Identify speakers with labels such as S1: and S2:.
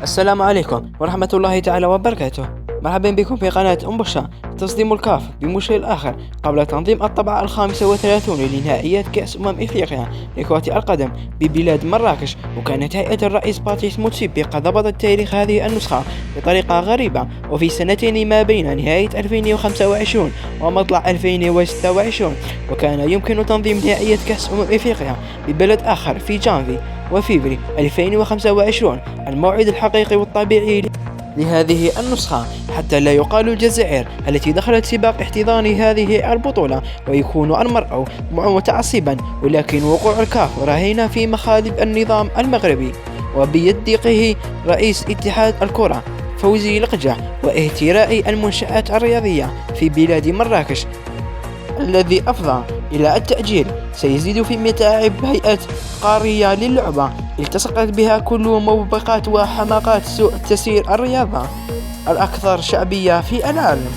S1: السلام عليكم ورحمة الله تعالى وبركاته. مرحبا بكم في قناة أم بشار. تصديم الكاف بمشكل آخر قبل تنظيم الطبعة 35 لنهائيات كأس إفريقيا لكرة القدم ببلاد مراكش. وكانت هيئة الرئيس باتريس موتسيبي قد ضبطت تاريخ هذه النسخة بطريقة غريبة وفي سنتين ما بين نهاية 2025 ومطلع 2026، وكان يمكن تنظيم نهائية كأس إفريقيا ببلد آخر في جانفي وفيفري 2025، الموعد الحقيقي والطبيعي لهذه النسخة، حتى لا يقال الجزائر التي دخلت سباق احتضان هذه البطولة ويكون المرء متعصبا، ولكن وقوع الكاف رهين في مخالب النظام المغربي وبيدقه رئيس اتحاد الكرة فوزي لقجة واهتراء المنشآت الرياضية في بلاد مراكش الذي أفضى إلى التأجيل سيزيد في متاعب هيئة قارية للعبة التصقت بها كل موبقات وحماقات سوء تسيير الرياضة الأكثر شعبية في العالم.